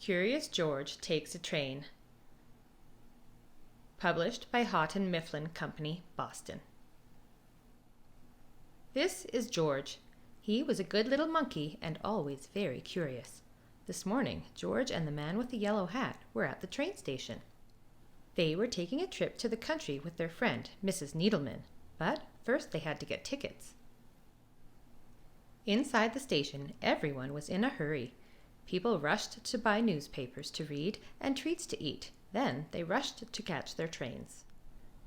Curious George Takes a Train. Published by Houghton, Mifflin Company, Boston. This is George. He was a good little monkey and always very curious. This morning, George and the man with the yellow hat were at the train station. They were taking a trip to the country with their friend, Mrs. Needleman, but first they had to get tickets. Inside the station, everyone was in a hurry. People rushed to buy newspapers to read and treats to eat. Then they rushed to catch their trains.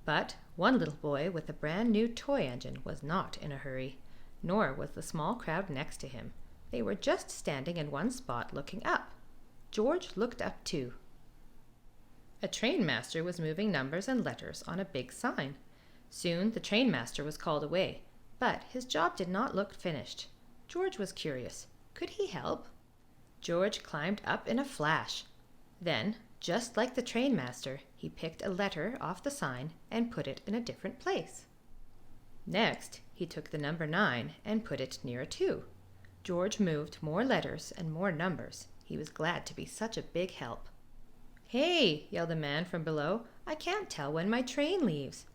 But one little boy with a brand new toy engine was not in a hurry, nor was the small crowd next to him. They were just standing in one spot looking up. George looked up too. A trainmaster was moving numbers and letters on a big sign. Soon the trainmaster was called away, but his job did not look finished. George was curious. Could he help? George climbed up in a flash. Then, just like the trainmaster, he picked a letter off the sign and put it in a different place. Next, he took the number 9 and put it near a 2. George moved more letters and more numbers. He was glad to be such a big help. "Hey!" yelled a man from below. "I can't tell when my train leaves."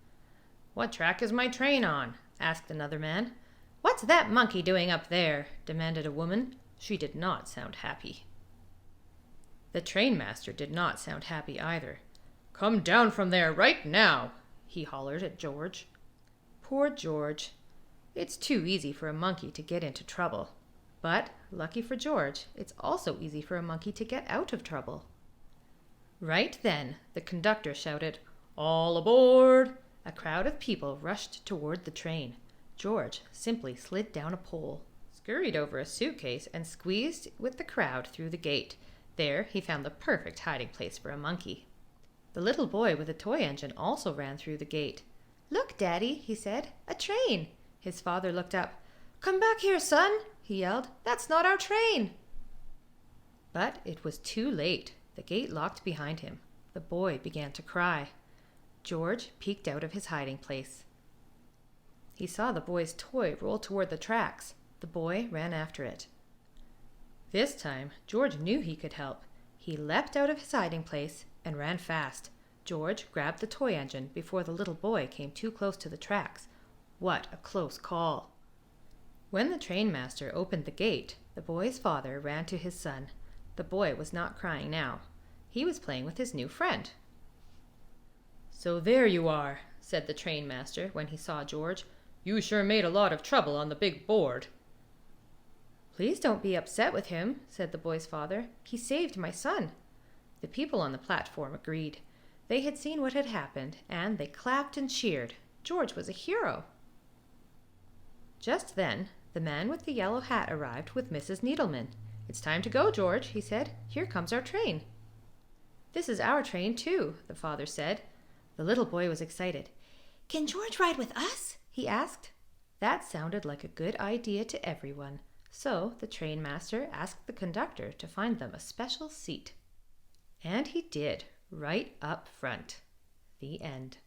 "What track is my train on?" asked another man. "What's that monkey doing up there?" demanded a woman. She did not sound happy. The trainmaster did not sound happy either. "Come down from there right now!" he hollered at George. Poor George. It's too easy for a monkey to get into trouble. But, lucky for George, it's also easy for a monkey to get out of trouble. Right then, the conductor shouted, "All aboard!" A crowd of people rushed toward the train. George simply slid down a pole, scurried over a suitcase, and squeezed with the crowd through the gate. There he found the perfect hiding place for a monkey. The little boy with the toy engine also ran through the gate. "Look, Daddy," he said, "a train." His father looked up. "Come back here, son," he yelled. "That's not our train." But it was too late. The gate locked behind him. The boy began to cry. George peeked out of his hiding place. He saw the boy's toy roll toward the tracks. The boy ran after it. This time, George knew he could help. He leapt out of his hiding place and ran fast. George grabbed the toy engine before the little boy came too close to the tracks. What a close call! When the trainmaster opened the gate, the boy's father ran to his son. The boy was not crying now. He was playing with his new friend. "So there you are," said the trainmaster when he saw George. "You sure made a lot of trouble on the big board." "Please don't be upset with him," said the boy's father. "He saved my son." The people on the platform agreed. They had seen what had happened, and they clapped and cheered. George was a hero. Just then, the man with the yellow hat arrived with Mrs. Needleman. "It's time to go, George," he said. "Here comes our train." "This is our train, too," the father said. The little boy was excited. "Can George ride with us?" he asked. That sounded like a good idea to everyone, so the trainmaster asked the conductor to find them a special seat. And he did, right up front. The end.